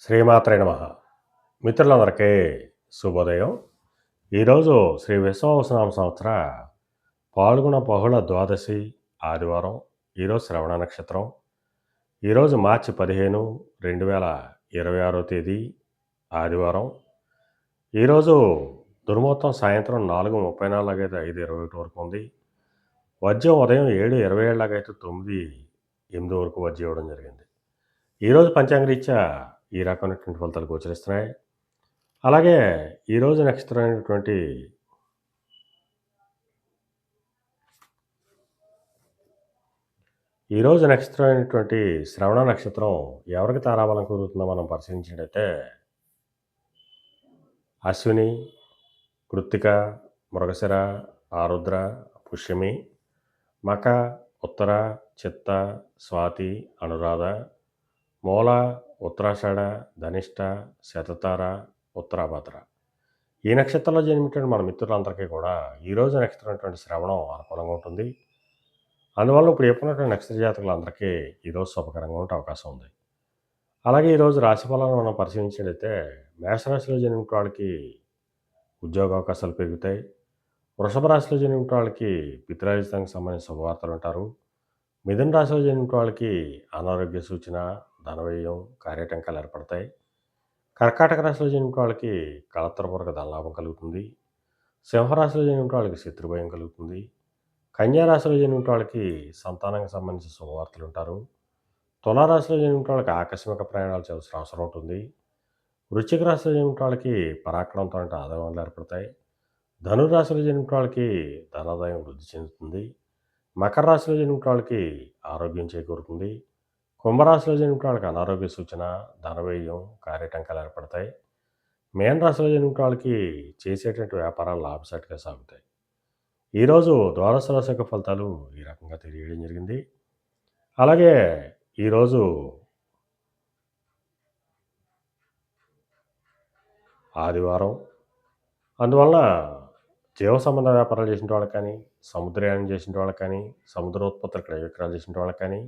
శ్రీమాత్రే నమః. మిత్రులందరికీ శుభోదయం. ఈరోజు శ్రీ విశ్వావసునామ సంవత్సర పాల్గొన బహుళ ద్వాదశి ఆదివారం. ఈరోజు శ్రవణ నక్షత్రం. ఈరోజు మార్చి 15, 2026 తేదీ ఆదివారం. ఈరోజు దుర్ముహూర్తం సాయంత్రం 4:34 5:21 వరకు ఉంది. వర్జ్యం ఉదయం 7:27 9:08 వరకు వర్జ్యం ఇవ్వడం జరిగింది. ఈరోజు పంచాంగరీత్యా ఈ రకమైనటువంటి ఫలితాలు గోచరిస్తున్నాయి. అలాగే ఈరోజు నక్షత్రమైనటువంటి శ్రవణ నక్షత్రం ఎవరికి తారాబలం కుదురుతుందో మనం పరిశీలించినట్టయితే అశ్విని, కృత్తిక, మృగశిర, ఆరుద్ర, పుష్యమి, మక, ఉత్తర, చిత్త, స్వాతి, అనురాధ, మూల, ఉత్తరాషాఢ, ధనిష్ట, శతతార, ఉత్తరాభద్ర. ఈ నక్షత్రంలో జన్మించిన మన మిత్రులందరికీ కూడా ఈరోజు నక్షత్రం శ్రవణం అనుకూలంగా ఉంటుంది. అందువల్ల ఇప్పుడు చెప్పినటువంటి నక్షత్ర జాతకులందరికీ ఈరోజు శుభకరంగా ఉండే అవకాశం ఉంది. అలాగే ఈరోజు రాశిఫలాలను మనం పరిశీలించినట్లయితే మేషరాశిలో జన్మించిన వాళ్ళకి ఉద్యోగ అవకాశాలు పెరుగుతాయి. వృషభ రాశిలో జన్మించిన వాళ్ళకి పితృరాజితానికి సంబంధించిన శుభవార్తలు ఉంటారు. మిథున రాశిలో జన్మించిన వాళ్ళకి అనారోగ్య సూచన, ధనవ్యయం, కార్యటంకాలు ఏర్పడతాయి. కర్కాటక రాశిలో జన్మించిన వాళ్ళకి కళత్రపూర్వక ధనలాభం కలుగుతుంది. సింహరాశిలో జన్మించిన వాళ్ళకి శత్రుభయం కలుగుతుంది. కన్యా రాశిలో జన్మించిన వాళ్ళకి సంతానానికి సంబంధించిన శుభవార్తలు ఉంటారు. తులారాశిలో జన్మించిన వాళ్ళకి ఆకస్మిక ప్రయాణాలు చేయాల్సిన అవసరం ఉంటుంది. వృశ్చిక రాశిలో జన్మించిన వాళ్ళకి పరాక్రమంతో ఆదాయాలు ఏర్పడతాయి. ధనురాశిలో జన్మించిన వాళ్ళకి ధనాదాయం వృద్ధి చెందుతుంది. మకర రాశిలో జన్మించిన వాళ్ళకి ఆరోగ్యం చేకూరుతుంది. కుంభరాశిలో జన్మించిన వాళ్ళకి అనారోగ్య సూచన, ధనవ్యయం, కార్యటంకాలు ఏర్పడతాయి. మేన రాశిలో జన్మించిన వాళ్ళకి చేసేటువంటి వ్యాపారాలు లాభసాటిగా సాగుతాయి. ఈరోజు ద్వాదశ రాశి యొక్క ఫలితాలు ఈ రకంగా తెలియడం జరిగింది. అలాగే ఈరోజు ఆదివారం. అందువలన జీవ సంబంధ వ్యాపారాలు చేసిన వాళ్ళకి కానీ, సముద్రయానం చేసిన వాళ్ళకి కానీ, సముద్రోత్పత్తులు క్రయ విక్రయాలు చేసిన వాళ్ళకి కానీ,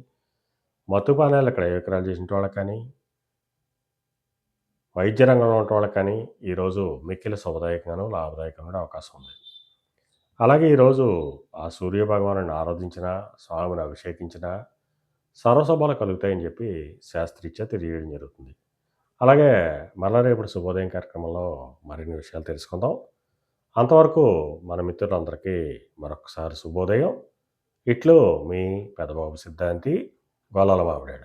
మత్తుపానాల క్రయ విక్రయాలు చేసిన వాళ్ళకి కానీ, వైద్య రంగంలో ఉన్న వాళ్ళకి కానీ ఈరోజు మిక్కిలి శుభదాయకంగాను లాభదాయకంగా అవకాశం ఉంది. అలాగే ఈరోజు ఆ సూర్య భగవాను ఆరాధించిన, స్వామిని అభిషేకించిన సర్వశుభాలు కలుగుతాయని చెప్పి శాస్త్రీత్యా తెలియజేయడం జరుగుతుంది. అలాగే మళ్ళా రేపటి శుభోదయం కార్యక్రమంలో మరిన్ని విషయాలు తెలుసుకుందాం. అంతవరకు మన మిత్రులందరికీ మరొకసారి శుభోదయం. ఇట్లు మీ పెదబాబు సిద్ధాంతి, గొల్లల మామిడాడ.